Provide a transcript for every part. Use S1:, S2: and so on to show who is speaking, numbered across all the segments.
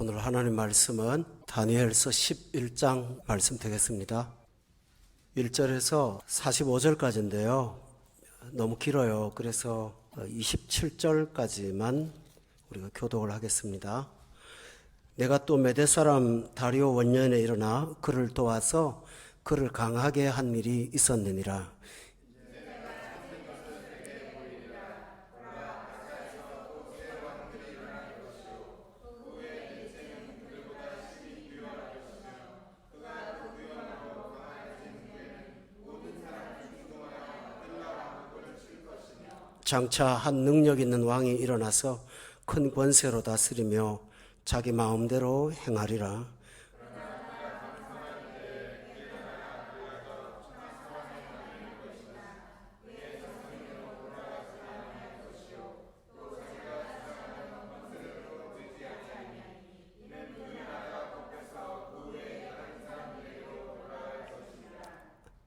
S1: 오늘 하나님 말씀은 다니엘서 11장 말씀 되겠습니다. 1절에서 45절까지인데요. 너무 길어요. 그래서 27절까지만 우리가 교독을 하겠습니다. 내가 또 메대 사람 다리오 원년에 일어나 그를 도와서 그를 강하게 한 일이 있었느니라. 장차 한 능력 있는 왕이 일어나서 큰 권세로 다스리며 자기 마음대로 행하리라.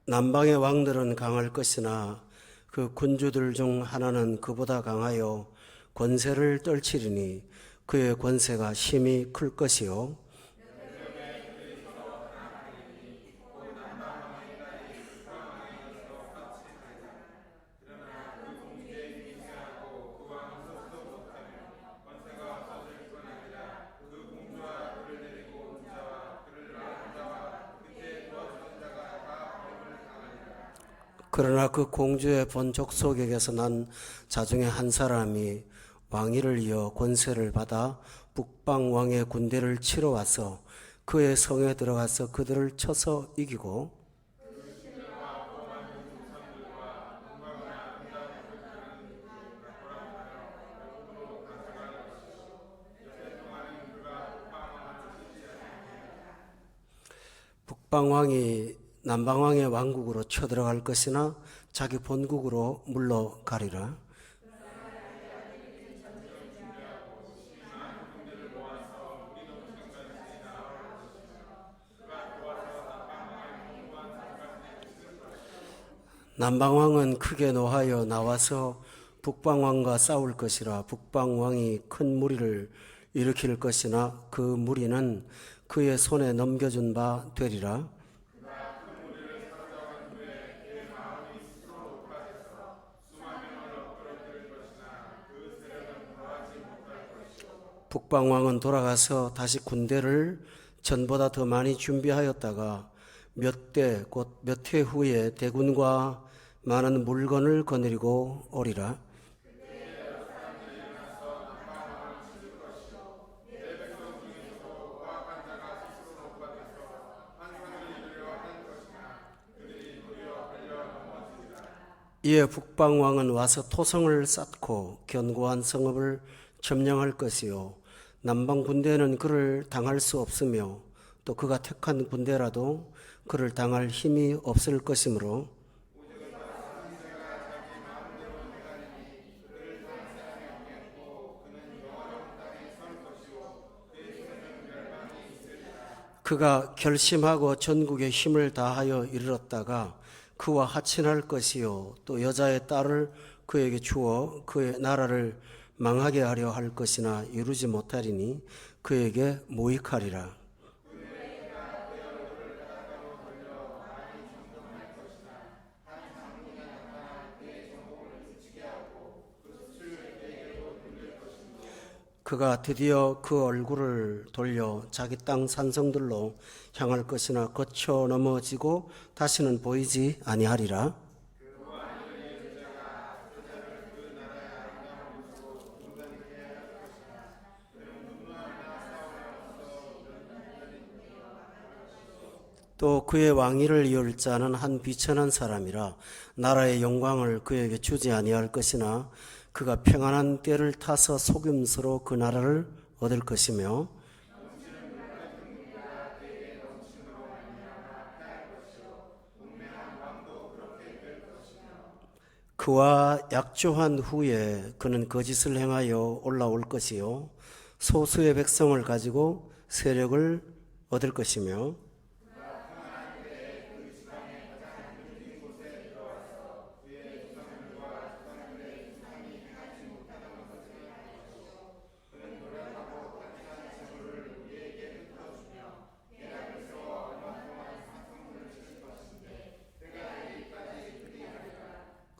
S1: 남방의 왕들은 강할 것이나 그 군주들 중 하나는 그보다 강하여 권세를 떨치리니 그의 권세가 심히 클 것이요. 그러나 그 공주의 본 족속에게서 난 자중의 한 사람이 왕위를 이어 권세를 받아 북방 왕의 군대를 치러 와서 그의 성에 들어가서 그들을 쳐서 이기고 북방 왕이 남방 왕의 왕국으로 쳐들어갈 것이나 자기 본국으로 물러가리라. 남방왕은 크게 노하여 나와서 북방왕과 싸울 것이라. 북방왕이 큰 무리를 일으킬 것이나 그 무리는 그의 손에 넘겨준 바 되리라. 북방왕은 돌아가서 다시 군대를 전보다 더 많이 준비하였다가 몇 대, 곧 몇 해 후에 대군과 많은 물건을 거느리고 오리라. 이에 북방왕은 와서 토성을 쌓고 견고한 성읍을 점령할 것이요. 남방 군대는 그를 당할 수 없으며 또 그가 택한 군대라도 그를 당할 힘이 없을 것이므로 그가 결심하고 전국에 힘을 다하여 이르렀다가 그와 하친할 것이요. 또 여자의 딸을 그에게 주어 그의 나라를 망하게 하려 할 것이나 이루지 못하리니 그에게 모익하리라. 그가 드디어 그 얼굴을 돌려 자기 땅 산성들로 향할 것이나 거쳐 넘어지고 다시는 보이지 아니하리라. 또 그의 왕위를 이을 자는 한 비천한 사람이라. 나라의 영광을 그에게 주지 아니할 것이나 그가 평안한 때를 타서 속임수로 그 나라를 얻을 것이며 그와 약조한 후에 그는 거짓을 행하여 올라올 것이요. 소수의 백성을 가지고 세력을 얻을 것이며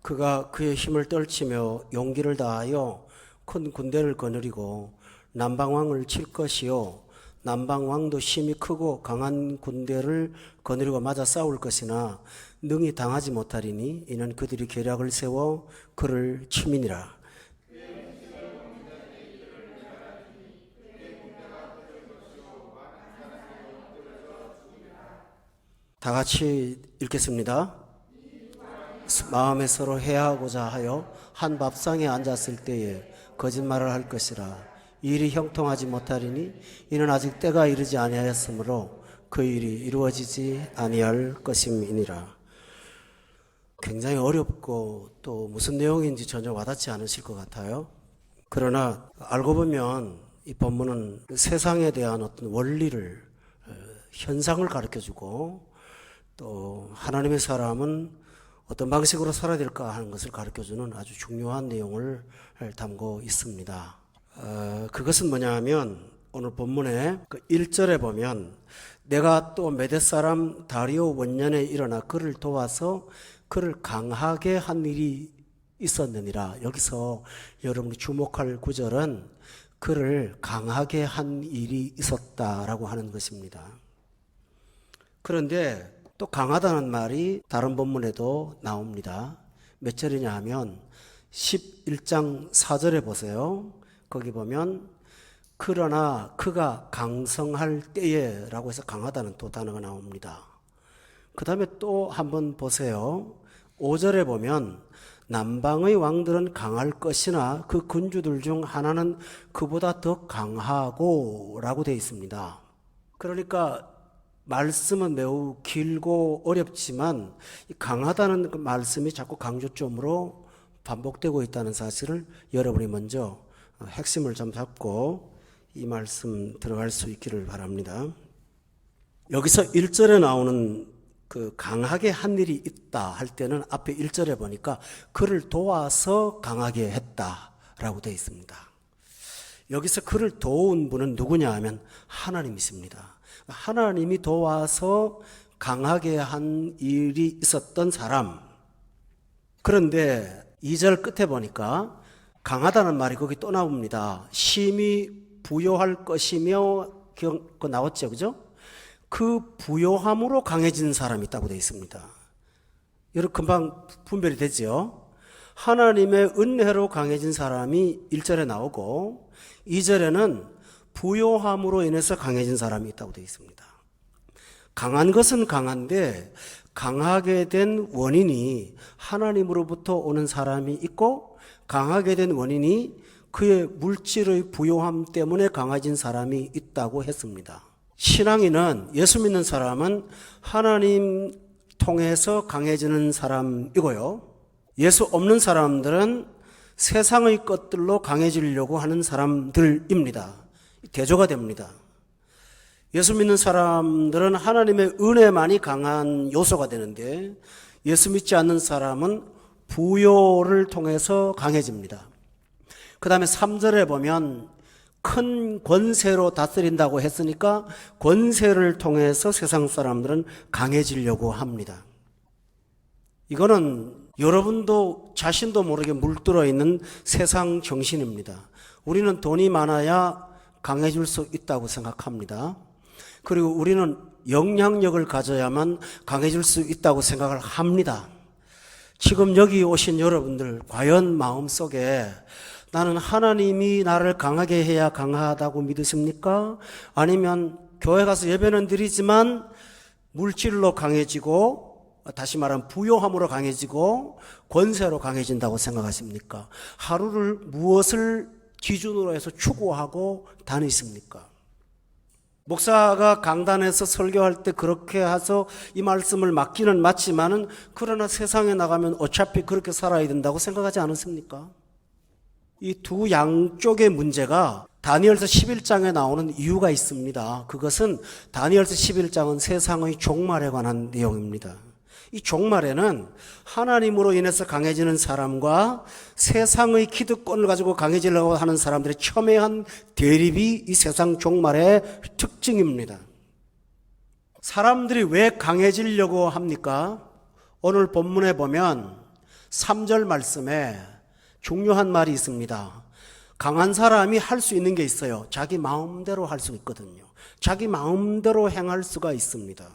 S1: 그가 그의 힘을 떨치며 용기를 다하여 큰 군대를 거느리고 남방왕을 칠 것이요 남방왕도 힘이 크고 강한 군대를 거느리고 맞아 싸울 것이나 능히 당하지 못하리니 이는 그들이 계략을 세워 그를 치민이라. 다 같이 읽겠습니다. 마음에 서로 해하고자 하여 한 밥상에 앉았을 때에 거짓말을 할 것이라. 일이 형통하지 못하리니 이는 아직 때가 이르지 아니하였으므로 그 일이 이루어지지 아니할 것임이니라. 굉장히 어렵고 또 무슨 내용인지 전혀 와닿지 않으실 것 같아요. 그러나 알고 보면 이 본문은 세상에 대한 어떤 원리를, 현상을 가르쳐주고 또 하나님의 사람은 어떤 방식으로 살아야 될까 하는 것을 가르쳐주는 아주 중요한 내용을 담고 있습니다. 그것은 뭐냐 하면 오늘 본문의 그 1절에 보면 내가 또 메대 사람 다리오 원년에 일어나 그를 도와서 그를 강하게 한 일이 있었느니라. 여기서 여러분이 주목할 구절은 그를 강하게 한 일이 있었다라고 하는 것입니다. 그런데 또 강하다는 말이 다른 본문에도 나옵니다. 몇 절이냐 하면 11장 4절에 보세요. 거기 보면 그러나 그가 강성할 때에 라고 해서 강하다는 또 단어가 나옵니다. 그 다음에 또 한번 보세요. 5절에 보면 남방의 왕들은 강할 것이나 그 군주들 중 하나는 그보다 더 강하고 라고 되어 있습니다. 그러니까 말씀은 매우 길고 어렵지만 강하다는 그 말씀이 자꾸 강조점으로 반복되고 있다는 사실을 여러분이 먼저 핵심을 좀 잡고 이 말씀 들어갈 수 있기를 바랍니다. 여기서 1절에 나오는 그 강하게 한 일이 있다 할 때는 앞에 1절에 보니까 그를 도와서 강하게 했다라고 되어 있습니다. 여기서 그를 도운 분은 누구냐 하면 하나님이십니다. 하나님이 도와서 강하게 한 일이 있었던 사람. 그런데 2절 끝에 보니까 강하다는 말이 거기 또 나옵니다. 심히 부요할 것이며 그 나왔죠, 그죠? 그 부요함으로 강해진 사람이 있다고 되어 있습니다. 여러분 금방 분별이 되죠? 하나님의 은혜로 강해진 사람이 1절에 나오고 2절에는 부요함으로 인해서 강해진 사람이 있다고 되어 있습니다. 강한 것은 강한데 강하게 된 원인이 하나님으로부터 오는 사람이 있고 강하게 된 원인이 그의 물질의 부요함 때문에 강해진 사람이 있다고 했습니다. 신앙인은 예수 믿는 사람은 하나님 통해서 강해지는 사람이고요. 예수 없는 사람들은 세상의 것들로 강해지려고 하는 사람들입니다. 대조가 됩니다. 예수 믿는 사람들은 하나님의 은혜만이 강한 요소가 되는데 예수 믿지 않는 사람은 부요를 통해서 강해집니다. 그 다음에 3절에 보면 큰 권세로 다스린다고 했으니까 권세를 통해서 세상 사람들은 강해지려고 합니다. 이거는 여러분도 자신도 모르게 물들어 있는 세상 정신입니다. 우리는 돈이 많아야 강해질 수 있다고 생각합니다. 그리고 우리는 영향력을 가져야만 강해질 수 있다고 생각을 합니다. 지금 여기 오신 여러분들 과연 마음속에 나는 하나님이 나를 강하게 해야 강하다고 믿으십니까? 아니면 교회 가서 예배는 드리지만 물질로 강해지고 다시 말하면 부요함으로 강해지고 권세로 강해진다고 생각하십니까? 하루를 무엇을 기준으로 해서 추구하고 다니십니까? 목사가 강단에서 설교할 때 그렇게 해서 이 말씀을 맞기는 맞지만은 그러나 세상에 나가면 어차피 그렇게 살아야 된다고 생각하지 않으십니까? 이 두 양쪽의 문제가 다니엘서 11장에 나오는 이유가 있습니다. 그것은 다니엘서 11장은 세상의 종말에 관한 내용입니다. 이 종말에는 하나님으로 인해서 강해지는 사람과 세상의 기득권을 가지고 강해지려고 하는 사람들의 첨예한 대립이 이 세상 종말의 특징입니다. 사람들이 왜 강해지려고 합니까? 오늘 본문에 보면 3절 말씀에 중요한 말이 있습니다. 강한 사람이 할 수 있는 게 있어요. 자기 마음대로 할 수 있거든요. 자기 마음대로 행할 수가 있습니다.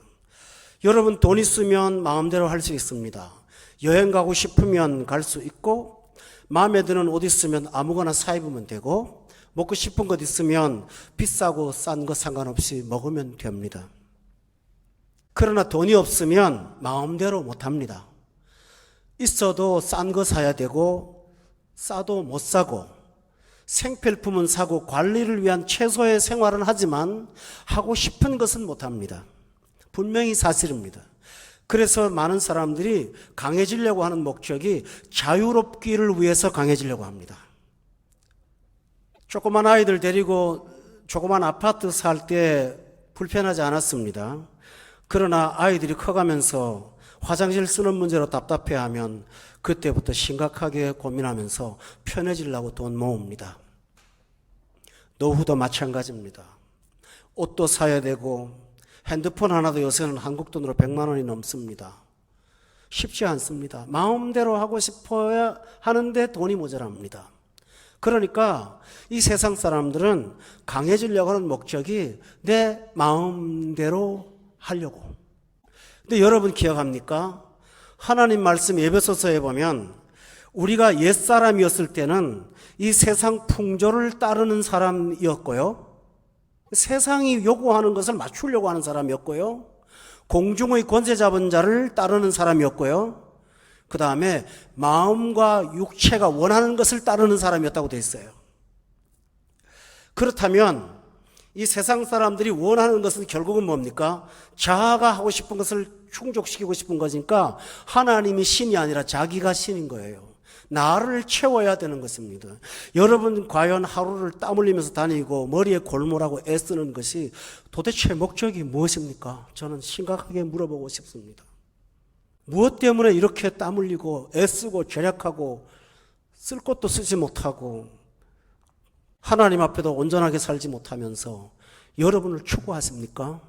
S1: 여러분 돈 있으면 마음대로 할 수 있습니다. 여행 가고 싶으면 갈 수 있고, 마음에 드는 옷 있으면 아무거나 사 입으면 되고, 먹고 싶은 것 있으면 비싸고 싼 거 상관없이 먹으면 됩니다. 그러나 돈이 없으면 마음대로 못합니다. 있어도 싼 거 사야 되고 싸도 못 사고, 생필품은 사고 관리를 위한 최소의 생활은 하지만 하고 싶은 것은 못합니다. 분명히 사실입니다. 그래서 많은 사람들이 강해지려고 하는 목적이 자유롭기를 위해서 강해지려고 합니다. 조그만 아이들 데리고 조그만 아파트 살 때 불편하지 않았습니다. 그러나 아이들이 커가면서 화장실 쓰는 문제로 답답해하면 그때부터 심각하게 고민하면서 편해지려고 돈 모읍니다. 노후도 마찬가지입니다. 옷도 사야 되고 핸드폰 하나도 요새는 한국 돈으로 100만 원이 넘습니다. 쉽지 않습니다. 마음대로 하고 싶어야 하는데 돈이 모자랍니다. 그러니까 이 세상 사람들은 강해지려고 하는 목적이 내 마음대로 하려고. 근데 여러분 기억합니까? 하나님 말씀 에베소서에 보면 우리가 옛사람이었을 때는 이 세상 풍조를 따르는 사람이었고요, 세상이 요구하는 것을 맞추려고 하는 사람이었고요, 공중의 권세 잡은 자를 따르는 사람이었고요, 그 다음에 마음과 육체가 원하는 것을 따르는 사람이었다고 되어 있어요. 그렇다면 이 세상 사람들이 원하는 것은 결국은 뭡니까? 자아가 하고 싶은 것을 충족시키고 싶은 거니까 하나님이 신이 아니라 자기가 신인 거예요. 나를 채워야 되는 것입니다. 여러분 과연 하루를 땀 흘리면서 다니고 머리에 골몰하고 애쓰는 것이 도대체 목적이 무엇입니까? 저는 심각하게 물어보고 싶습니다. 무엇 때문에 이렇게 땀 흘리고 애쓰고 절약하고 쓸 것도 쓰지 못하고 하나님 앞에도 온전하게 살지 못하면서 여러분을 추구하십니까?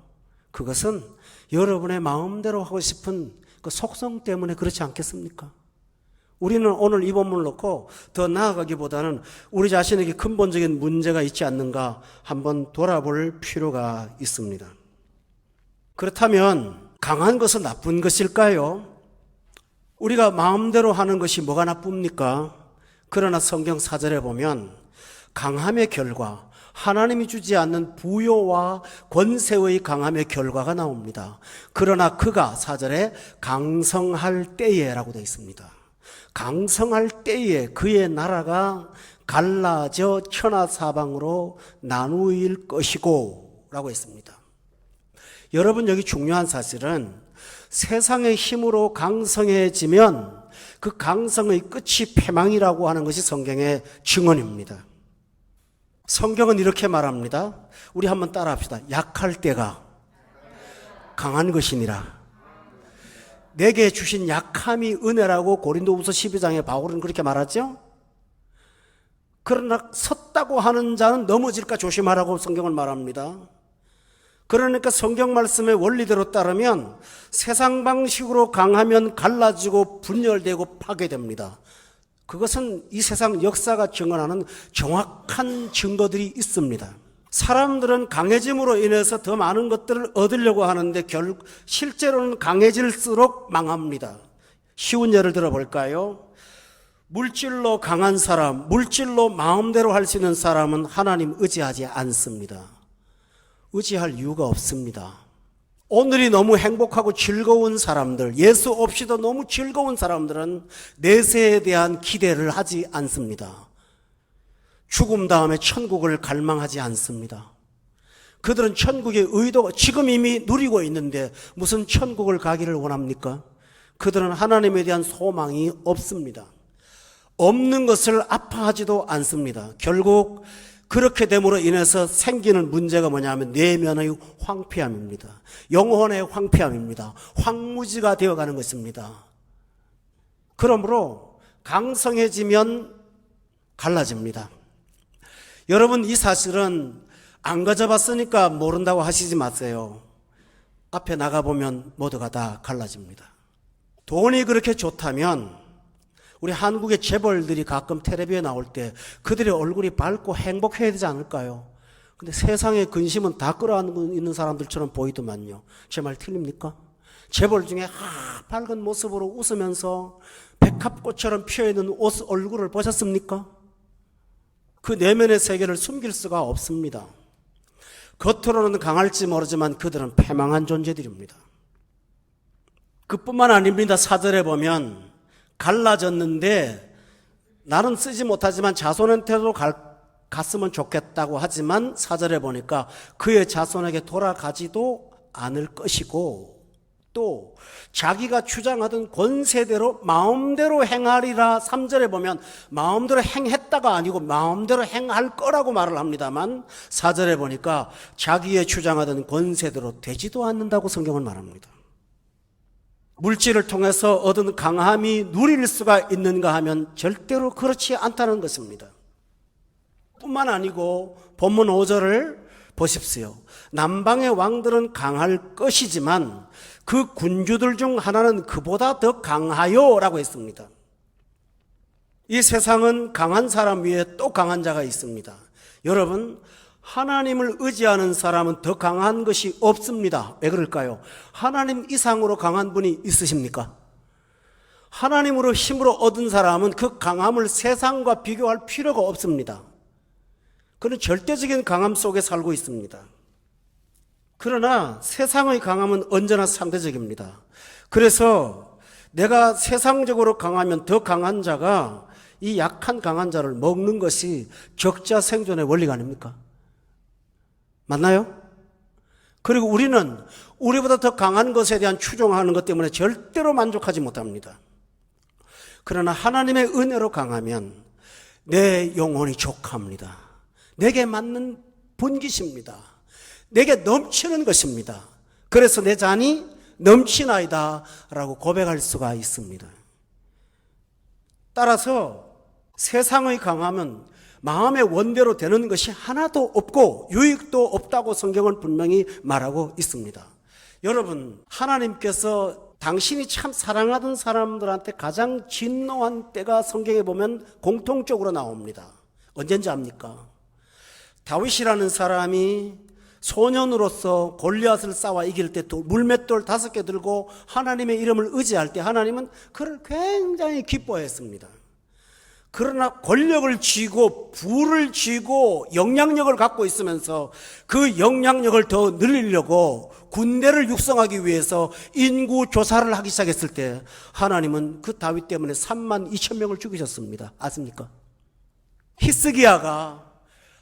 S1: 그것은 여러분의 마음대로 하고 싶은 그 속성 때문에 그렇지 않겠습니까? 우리는 오늘 이 본문을 놓고 더 나아가기보다는 우리 자신에게 근본적인 문제가 있지 않는가 한번 돌아볼 필요가 있습니다. 그렇다면 강한 것은 나쁜 것일까요? 우리가 마음대로 하는 것이 뭐가 나쁩니까? 그러나 성경 4절에 보면 강함의 결과, 하나님이 주지 않는 부요와 권세의 강함의 결과가 나옵니다. 그러나 그가 4절에 강성할 때에라고 되어 있습니다. 강성할 때에 그의 나라가 갈라져 천하사방으로 나누일 것이고 라고 했습니다. 여러분 여기 중요한 사실은 세상의 힘으로 강성해지면 그 강성의 끝이 패망이라고 하는 것이 성경의 증언입니다. 성경은 이렇게 말합니다. 우리 한번 따라합시다. 약할 때가 강한 것이니라. 내게 주신 약함이 은혜라고 고린도후서 12장에 바울은 그렇게 말하죠. 그러나 섰다고 하는 자는 넘어질까 조심하라고 성경을 말합니다. 그러니까 성경 말씀의 원리대로 따르면 세상 방식으로 강하면 갈라지고 분열되고 파괴됩니다. 그것은 이 세상 역사가 증언하는 정확한 증거들이 있습니다. 사람들은 강해짐으로 인해서 더 많은 것들을 얻으려고 하는데 실제로는 강해질수록 망합니다. 쉬운 예를 들어볼까요? 물질로 강한 사람, 물질로 마음대로 할 수 있는 사람은 하나님 의지하지 않습니다. 의지할 이유가 없습니다. 오늘이 너무 행복하고 즐거운 사람들, 예수 없이도 너무 즐거운 사람들은 내세에 대한 기대를 하지 않습니다. 죽음 다음에 천국을 갈망하지 않습니다. 그들은 천국의 의도가 지금 이미 누리고 있는데 무슨 천국을 가기를 원합니까? 그들은 하나님에 대한 소망이 없습니다. 없는 것을 아파하지도 않습니다. 결국 그렇게 됨으로 인해서 생기는 문제가 뭐냐면 내면의 황폐함입니다. 영혼의 황폐함입니다. 황무지가 되어가는 것입니다. 그러므로 강성해지면 갈라집니다. 여러분 이 사실은 안 가져봤으니까 모른다고 하시지 마세요. 앞에 나가보면 모두가 다 갈라집니다. 돈이 그렇게 좋다면 우리 한국의 재벌들이 가끔 텔레비에 나올 때 그들의 얼굴이 밝고 행복해야 되지 않을까요? 근데 세상의 근심은 다 끌어안고 있는 사람들처럼 보이더만요. 제 말 틀립니까? 재벌 중에 밝은 모습으로 웃으면서 백합꽃처럼 피어있는 얼굴을 보셨습니까? 그 내면의 세계를 숨길 수가 없습니다. 겉으로는 강할지 모르지만 그들은 패망한 존재들입니다. 그뿐만 아닙니다. 4절에 보면 갈라졌는데 나는 쓰지 못하지만 자손한테도 갔으면 좋겠다고 하지만 4절에 보니까 그의 자손에게 돌아가지도 않을 것이고 또 자기가 주장하던 권세대로 마음대로 행하리라. 3절에 보면 마음대로 행했다가 아니고 마음대로 행할 거라고 말을 합니다만 4절에 보니까 자기의 주장하던 권세대로 되지도 않는다고 성경은 말합니다. 물질을 통해서 얻은 강함이 누릴 수가 있는가 하면 절대로 그렇지 않다는 것입니다. 뿐만 아니고 본문 5절을 보십시오. 남방의 왕들은 강할 것이지만 그 군주들 중 하나는 그보다 더 강하여 라고 했습니다. 이 세상은 강한 사람 위에 또 강한 자가 있습니다. 여러분, 하나님을 의지하는 사람은 더 강한 것이 없습니다. 왜 그럴까요? 하나님 이상으로 강한 분이 있으십니까? 하나님으로 힘으로 얻은 사람은 그 강함을 세상과 비교할 필요가 없습니다. 그는 절대적인 강함 속에 살고 있습니다. 그러나 세상의 강함은 언제나 상대적입니다. 그래서 내가 세상적으로 강하면 더 강한 자가 이 약한 강한 자를 먹는 것이 적자 생존의 원리가 아닙니까? 맞나요? 그리고 우리는 우리보다 더 강한 것에 대한 추종하는 것 때문에 절대로 만족하지 못합니다. 그러나 하나님의 은혜로 강하면 내 영혼이 족합니다. 내게 맞는 분깃입니다. 내게 넘치는 것입니다. 그래서 내 잔이 넘치나이다 라고 고백할 수가 있습니다. 따라서 세상의 강함은 마음의 원대로 되는 것이 하나도 없고 유익도 없다고 성경은 분명히 말하고 있습니다. 여러분, 하나님께서 당신이 참 사랑하던 사람들한테 가장 진노한 때가 성경에 보면 공통적으로 나옵니다. 언젠지 압니까? 다윗이라는 사람이 소년으로서 골리앗을 싸워 이길 때 물맷돌 5개 들고 하나님의 이름을 의지할 때 하나님은 그를 굉장히 기뻐했습니다. 그러나 권력을 쥐고 부를 쥐고 영향력을 갖고 있으면서 그 영향력을 더 늘리려고 군대를 육성하기 위해서 인구 조사를 하기 시작했을 때 하나님은 그 다윗 때문에 3만 2천 명을 죽이셨습니다. 아십니까? 히스기야가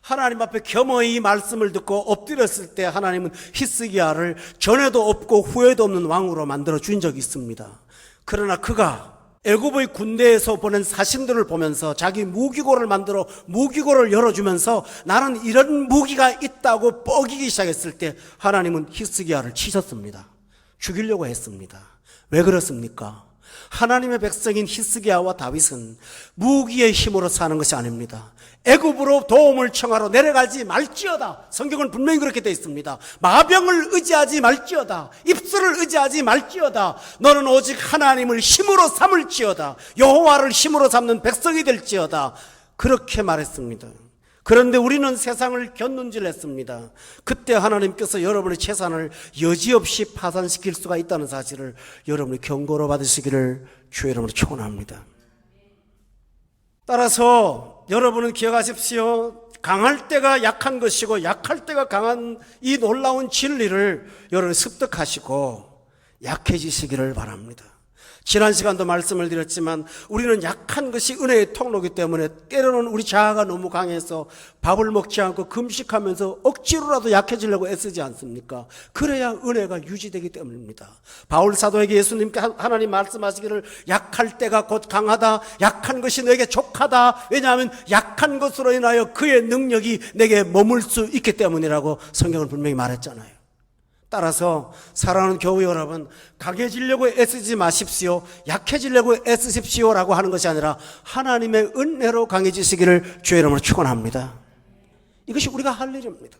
S1: 하나님 앞에 겸허히 말씀을 듣고 엎드렸을 때 하나님은 히스기야를 전에도 없고 후에도 없는 왕으로 만들어 준 적이 있습니다. 그러나 그가 애굽의 군대에서 보낸 사신들을 보면서 자기 무기고를 만들어 무기고를 열어주면서 나는 이런 무기가 있다고 뻐기기 시작했을 때 하나님은 히스기야를 치셨습니다. 죽이려고 했습니다. 왜 그렇습니까? 하나님의 백성인 히스기야와 다윗은 무기의 힘으로 사는 것이 아닙니다. 애굽으로 도움을 청하러 내려가지 말지어다. 성경은 분명히 그렇게 되어 있습니다. 마병을 의지하지 말지어다. 입술을 의지하지 말지어다. 너는 오직 하나님을 힘으로 삼을지어다. 여호와를 힘으로 삼는 백성이 될지어다. 그렇게 말했습니다. 그런데 우리는 세상을 곁눈질했습니다. 그때 하나님께서 여러분의 재산을 여지없이 파산시킬 수가 있다는 사실을 여러분이 경고로 받으시기를 주의 이름으로 축원합니다. 따라서 여러분은 기억하십시오. 강할 때가 약한 것이고 약할 때가 강한 이 놀라운 진리를 여러분 습득하시고 약해지시기를 바랍니다. 지난 시간도 말씀을 드렸지만 우리는 약한 것이 은혜의 통로이기 때문에 때로는 우리 자아가 너무 강해서 밥을 먹지 않고 금식하면서 억지로라도 약해지려고 애쓰지 않습니까? 그래야 은혜가 유지되기 때문입니다. 바울 사도에게 예수님께 하나님 말씀하시기를 약할 때가 곧 강하다. 약한 것이 너에게 족하다. 왜냐하면 약한 것으로 인하여 그의 능력이 내게 머물 수 있기 때문이라고 성경은 분명히 말했잖아요. 따라서 사랑하는 교우 여러분, 강해지려고 애쓰지 마십시오. 약해지려고 애쓰십시오라고 하는 것이 아니라 하나님의 은혜로 강해지시기를 주의 이름으로 축원합니다. 이것이 우리가 할 일입니다.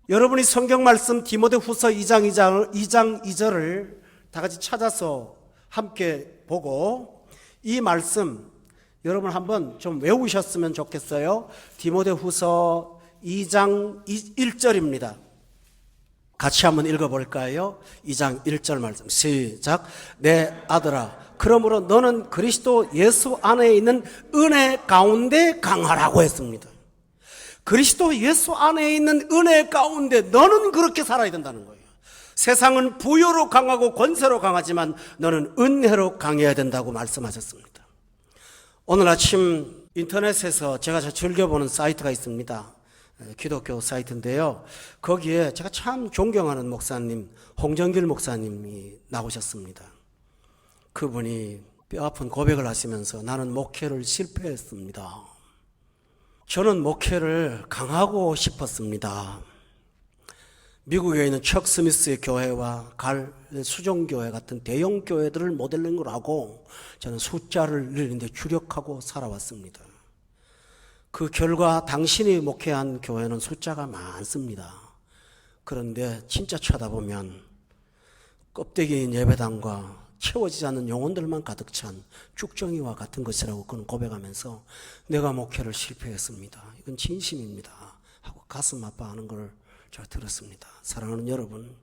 S1: 여러분이 성경 말씀 디모데후서 2장 2절을 다 같이 찾아서 함께 보고 이 말씀 여러분 한번 좀 외우셨으면 좋겠어요. 디모데후서 2장 1절입니다. 같이 한번 읽어볼까요? 2장 1절 말씀 시작. 내 아들아, 그러므로 너는 그리스도 예수 안에 있는 은혜 가운데 강하라고 했습니다. 그리스도 예수 안에 있는 은혜 가운데 너는 그렇게 살아야 된다는 거예요. 세상은 부요로 강하고 권세로 강하지만 너는 은혜로 강해야 된다고 말씀하셨습니다. 오늘 아침 인터넷에서 제가 즐겨보는 사이트가 있습니다. 기독교 사이트인데요. 거기에 제가 참 존경하는 목사님, 홍정길 목사님이 나오셨습니다. 그분이 뼈아픈 고백을 하시면서 나는 목회를 실패했습니다. 저는 목회를 강하고 싶었습니다. 미국에 있는 척 스미스의 교회와 갈 수종교회 같은 대형 교회들을 모델링으로 하고 저는 숫자를 늘리는데 주력하고 살아왔습니다. 그 결과 당신이 목회한 교회는 숫자가 많습니다. 그런데 진짜 쳐다보면 껍데기인 예배당과 채워지지 않는 영혼들만 가득 찬 쭉정이와 같은 것이라고 그는 고백하면서 내가 목회를 실패했습니다. 이건 진심입니다 하고 가슴 아파하는 걸 제가 들었습니다. 사랑하는 여러분,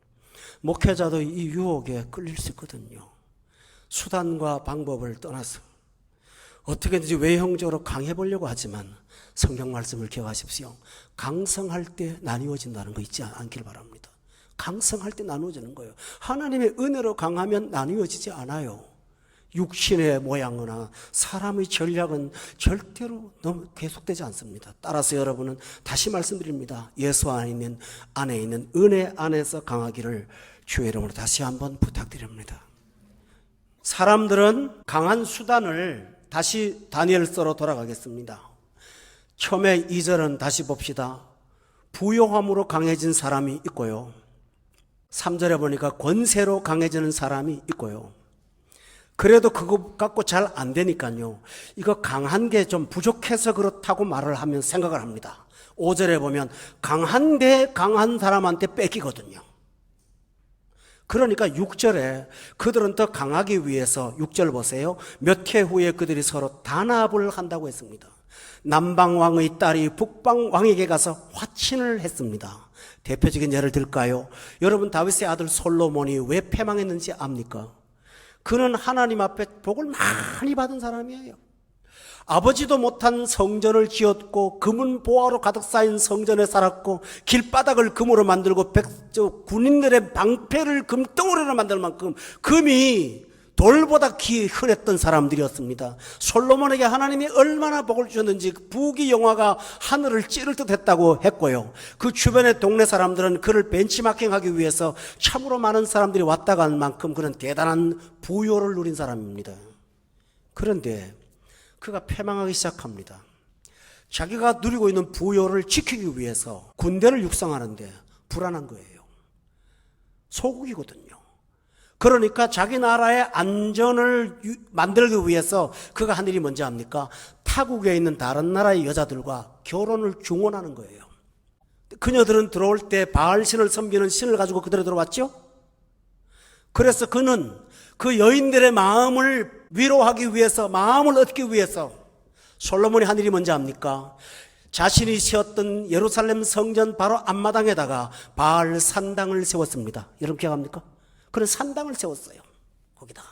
S1: 목회자도 이 유혹에 끌릴 수 있거든요. 수단과 방법을 떠나서 어떻게든지 외형적으로 강해보려고 하지만 성경 말씀을 기억하십시오. 강성할 때 나뉘어진다는 거 잊지 않길 바랍니다. 강성할 때 나누어지는 거예요. 하나님의 은혜로 강하면 나누어지지 않아요. 육신의 모양이나 사람의 전략은 절대로 너무 계속되지 않습니다. 따라서 여러분은 다시 말씀드립니다. 예수 안에 있는 은혜 안에서 강하기를 주의 이름으로 다시 한번 부탁드립니다. 사람들은 강한 수단을 다시 다니엘서로 돌아가겠습니다. 처음에 2절은 다시 봅시다. 부요함으로 강해진 사람이 있고요. 3절에 보니까 권세로 강해지는 사람이 있고요. 그래도 그거 갖고 잘 안 되니까요. 이거 강한 게 좀 부족해서 그렇다고 말을 하면 생각을 합니다. 5절에 보면 강한데 강한 사람한테 뺏기거든요. 그러니까 6절에 그들은 더 강하기 위해서 6절 보세요. 몇 해 후에 그들이 서로 단합을 한다고 했습니다. 남방왕의 딸이 북방왕에게 가서 화친을 했습니다. 대표적인 예를 들까요? 여러분 다윗의 아들 솔로몬이 왜 패망했는지 압니까? 그는 하나님 앞에 복을 많이 받은 사람이에요. 아버지도 못한 성전을 지었고 금은 보화로 가득 쌓인 성전에 살았고 길바닥을 금으로 만들고 군인들의 방패를 금덩어리로 만들 만큼 금이 돌보다 흔했던 사람들이었습니다. 솔로몬에게 하나님이 얼마나 복을 주셨는지 부귀 영화가 하늘을 찌를 듯 했다고 했고요. 그 주변의 동네 사람들은 그를 벤치마킹하기 위해서 참으로 많은 사람들이 왔다 간 만큼 그는 대단한 부요를 누린 사람입니다. 그런데 그가 패망하기 시작합니다. 자기가 누리고 있는 부요를 지키기 위해서 군대를 육성하는데 불안한 거예요. 소국이거든요. 그러니까 자기 나라의 안전을 만들기 위해서 그가 한 일이 뭔지 압니까? 타국에 있는 다른 나라의 여자들과 결혼을 중원하는 거예요. 그녀들은 들어올 때 바알신을 섬기는 신을 가지고 그대로 들어왔죠? 그래서 그는 그 여인들의 마음을 위로하기 위해서, 마음을 얻기 위해서 솔로몬이 한 일이 뭔지 압니까? 자신이 세웠던 예루살렘 성전 바로 앞마당에다가 바알 산당을 세웠습니다. 여러분 기억합니까? 그런 산당을 세웠어요. 거기다가.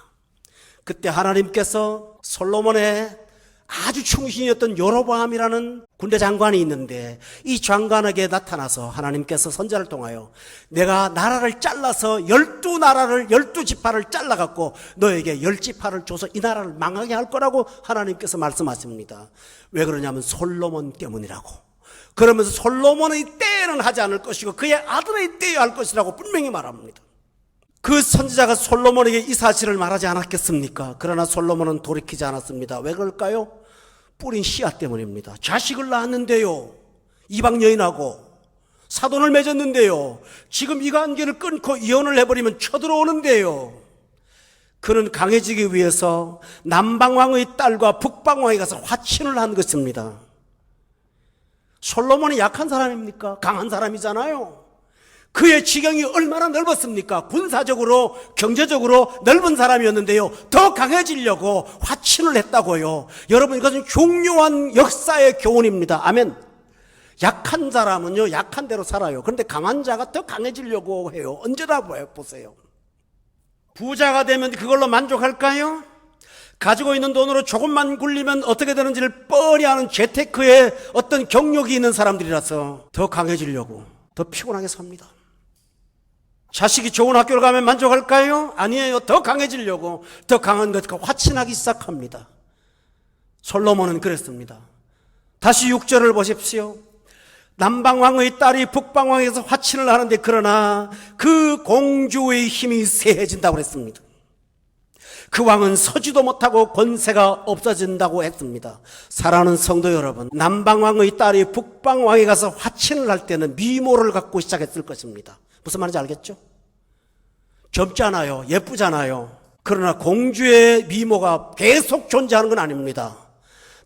S1: 그때 하나님께서 솔로몬의 아주 충신이었던 여로보암이라는 군대 장관이 있는데 이 장관에게 나타나서 하나님께서 선지자를 통하여 내가 나라를 잘라서 12나라를 12지파를 잘라갖고 너에게 10지파를 줘서 이 나라를 망하게 할 거라고 하나님께서 말씀하십니다. 왜 그러냐면 솔로몬 때문이라고. 그러면서 솔로몬의 때에는 하지 않을 것이고 그의 아들의 때에 할 것이라고 분명히 말합니다. 그 선지자가 솔로몬에게 이 사실을 말하지 않았겠습니까? 그러나 솔로몬은 돌이키지 않았습니다. 왜 그럴까요? 뿌린 씨앗 때문입니다. 자식을 낳았는데요, 이방 여인하고 사돈을 맺었는데요, 지금 이 관계를 끊고 이혼을 해버리면 쳐들어오는데요. 그는 강해지기 위해서 남방왕의 딸과 북방왕에 가서 화친을 한 것입니다. 솔로몬이 약한 사람입니까? 강한 사람이잖아요. 그의 지경이 얼마나 넓었습니까? 군사적으로, 경제적으로 넓은 사람이었는데요. 더 강해지려고 화친을 했다고요. 여러분, 이것은 중요한 역사의 교훈입니다. 아멘. 약한 사람은요, 약한 대로 살아요. 그런데 강한 자가 더 강해지려고 해요. 언제나 보세요. 부자가 되면 그걸로 만족할까요? 가지고 있는 돈으로 조금만 굴리면 어떻게 되는지를 뻔히 아는 재테크에 어떤 경력이 있는 사람들이라서 더 강해지려고, 더 피곤하게 삽니다. 자식이 좋은 학교를 가면 만족할까요? 아니에요. 더 강해지려고 더 강한 것과 화친하기 시작합니다. 솔로몬은 그랬습니다. 다시 6절을 보십시오. 남방왕의 딸이 북방왕에서 화친을 하는데 그러나 그 공주의 힘이 쇠해진다고 했습니다. 그 왕은 서지도 못하고 권세가 없어진다고 했습니다. 사랑하는 성도 여러분, 남방왕의 딸이 북방왕에 가서 화친을 할 때는 미모를 갖고 시작했을 것입니다. 무슨 말인지 알겠죠? 젊잖아요. 예쁘잖아요. 그러나 공주의 미모가 계속 존재하는 건 아닙니다.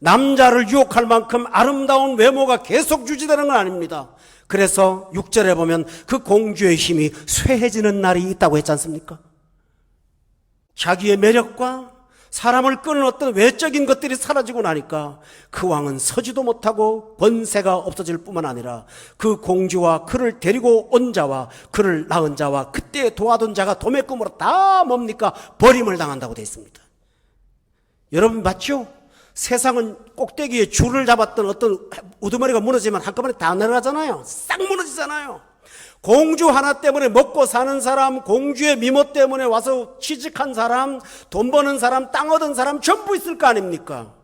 S1: 남자를 유혹할 만큼 아름다운 외모가 계속 유지되는 건 아닙니다. 그래서 6절에 보면 그 공주의 힘이 쇠해지는 날이 있다고 했지 않습니까? 자기의 매력과 사람을 끄는 어떤 외적인 것들이 사라지고 나니까 그 왕은 서지도 못하고 권세가 없어질 뿐만 아니라 그 공주와 그를 데리고 온 자와 그를 낳은 자와 그때 도와둔 자가 도매금으로 다 뭡니까? 버림을 당한다고 되어 있습니다. 여러분 맞죠? 세상은 꼭대기에 줄을 잡았던 어떤 우두머리가 무너지면 한꺼번에 다 내려가잖아요. 싹 무너지잖아요. 공주 하나 때문에 먹고 사는 사람, 공주의 미모 때문에 와서 취직한 사람, 돈 버는 사람, 땅 얻은 사람 전부 있을 거 아닙니까?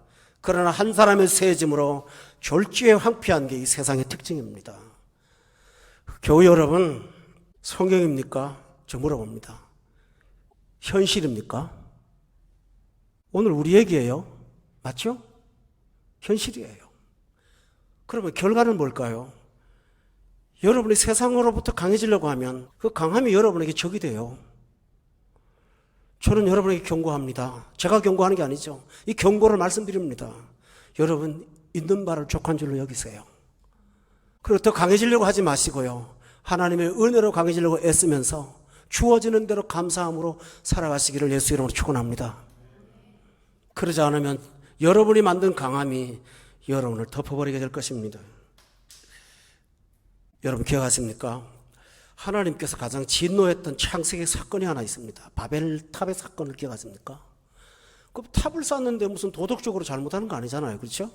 S1: 그러나 한 사람의 세짐으로 졸지에 황폐한 게 이 세상의 특징입니다. 교회 여러분, 성경입니까? 저 물어봅니다. 현실입니까? 오늘 우리 얘기예요. 맞죠? 현실이에요. 그러면 결과는 뭘까요? 여러분이 세상으로부터 강해지려고 하면 그 강함이 여러분에게 적이 돼요. 저는 여러분에게 경고합니다. 제가 경고하는 게 아니죠. 이 경고를 말씀드립니다. 여러분 있는 바를 족한 줄로 여기세요. 그리고 더 강해지려고 하지 마시고요. 하나님의 은혜로 강해지려고 애쓰면서 주어지는 대로 감사함으로 살아가시기를 예수 이름으로 축원합니다. 그러지 않으면 여러분이 만든 강함이 여러분을 덮어버리게 될 것입니다. 여러분 기억하십니까? 하나님께서 가장 진노했던 창세기 사건이 하나 있습니다. 바벨탑의 사건을 기억하십니까? 그 탑을 쌓는데 무슨 도덕적으로 잘못하는 거 아니잖아요. 그렇죠?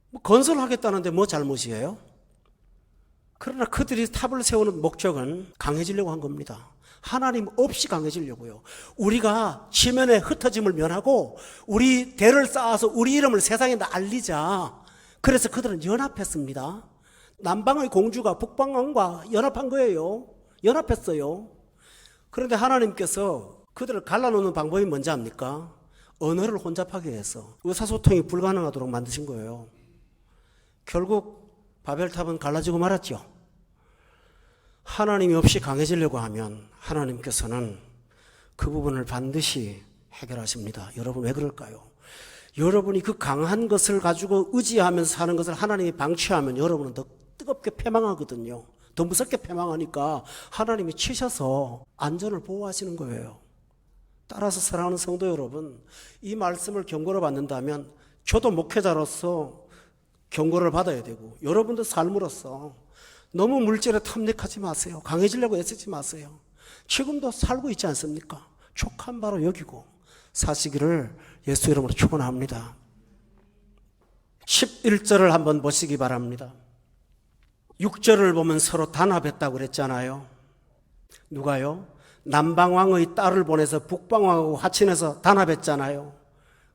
S1: 뭐 건설하겠다는데 뭐 잘못이에요? 그러나 그들이 탑을 세우는 목적은 강해지려고 한 겁니다. 하나님 없이 강해지려고요. 우리가 지면에 흩어짐을 면하고 우리 대를 쌓아서 우리 이름을 세상에 알리자. 그래서 그들은 연합했습니다. 남방의 공주가 북방왕과 연합한 거예요. 연합했어요. 그런데 하나님께서 그들을 갈라놓는 방법이 뭔지 압니까? 언어를 혼잡하게 해서 의사소통이 불가능하도록 만드신 거예요. 결국 바벨탑은 갈라지고 말았죠. 하나님이 없이 강해지려고 하면 하나님께서는 그 부분을 반드시 해결하십니다. 여러분 왜 그럴까요? 여러분이 그 강한 것을 가지고 의지하면서 사는 것을 하나님이 방치하면 여러분은 더 뜨겁게 패망하거든요. 더 무섭게 패망하니까 하나님이 치셔서 안전을 보호하시는 거예요. 따라서 사랑하는 성도 여러분, 이 말씀을 경고로 받는다면 저도 목회자로서 경고를 받아야 되고 여러분도 삶으로서 너무 물질에 탐닉하지 마세요. 강해지려고 애쓰지 마세요. 지금도 살고 있지 않습니까? 족한 바로 여기고 사시기를 예수 이름으로 축원합니다. 11절을 한번 보시기 바랍니다. 6절을 보면 서로 단합했다고 그랬잖아요. 누가요? 남방왕의 딸을 보내서 북방왕하고 화친해서 단합했잖아요.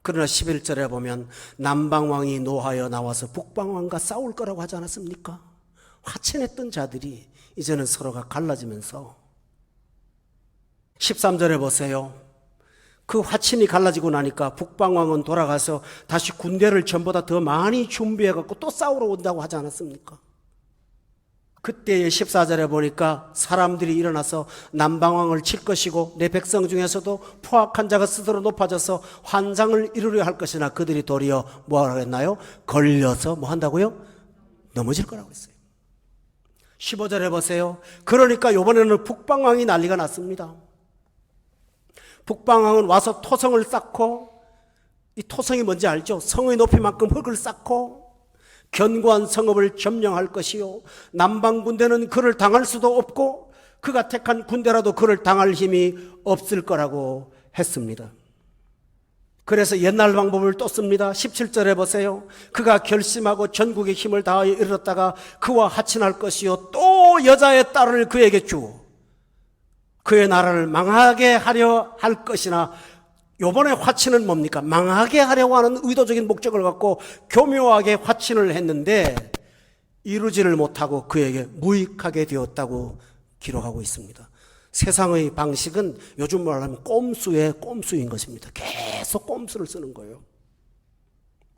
S1: 그러나 11절에 보면 남방왕이 노하여 나와서 북방왕과 싸울 거라고 하지 않았습니까? 화친했던 자들이 이제는 서로가 갈라지면서 13절에 보세요. 그 화친이 갈라지고 나니까 북방왕은 돌아가서 다시 군대를 전보다 더 많이 준비해갖고 또 싸우러 온다고 하지 않았습니까? 그때의 14절에 보니까 사람들이 일어나서 남방왕을 칠 것이고 내 백성 중에서도 포악한 자가 스스로 높아져서 환상을 이루려 할 것이나 그들이 도리어 뭐라고 했나요? 걸려서 뭐 한다고요? 넘어질 거라고 했어요. 15절에 보세요. 그러니까 이번에는 북방왕이 난리가 났습니다. 북방왕은 와서 토성을 쌓고, 이 토성이 뭔지 알죠? 성의 높이만큼 흙을 쌓고 견고한 성읍을 점령할 것이요, 남방군대는 그를 당할 수도 없고 그가 택한 군대라도 그를 당할 힘이 없을 거라고 했습니다. 그래서 옛날 방법을 또 씁니다. 17절에 보세요. 그가 결심하고 전국의 힘을 다하여 이르렀다가 그와 하친할 것이요, 또 여자의 딸을 그에게 주고 그의 나라를 망하게 하려 할 것이나, 요번에 화친은 뭡니까? 망하게 하려고 하는 의도적인 목적을 갖고 교묘하게 화친을 했는데 이루지를 못하고 그에게 무익하게 되었다고 기록하고 있습니다. 세상의 방식은 요즘 말로 하면 꼼수의 꼼수인 것입니다. 계속 꼼수를 쓰는 거예요.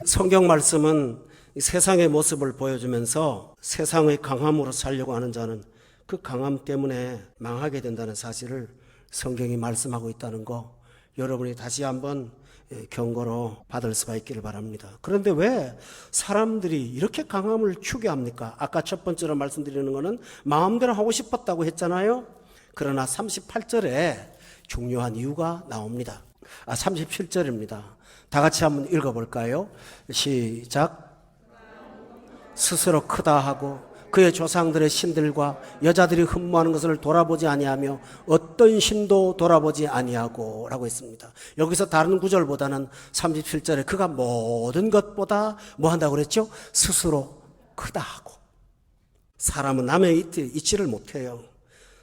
S1: 성경 말씀은 세상의 모습을 보여주면서 세상의 강함으로 살려고 하는 자는 그 강함 때문에 망하게 된다는 사실을 성경이 말씀하고 있다는 거, 여러분이 다시 한번 경고로 받을 수가 있기를 바랍니다. 그런데 왜 사람들이 이렇게 강함을 추구합니까? 아까 첫 번째로 말씀드리는 것은 마음대로 하고 싶었다고 했잖아요. 그러나 38절에 중요한 이유가 나옵니다. 37절입니다. 다 같이 한번 읽어볼까요? 시작. 스스로 크다 하고 그의 조상들의 신들과 여자들이 흠모하는 것을 돌아보지 아니하며 어떤 신도 돌아보지 아니하고 라고 했습니다. 여기서 다른 구절보다는 37절에 그가 모든 것보다 뭐 한다고 그랬죠? 스스로 크다 하고. 사람은 남의 밑에 있지를 못해요.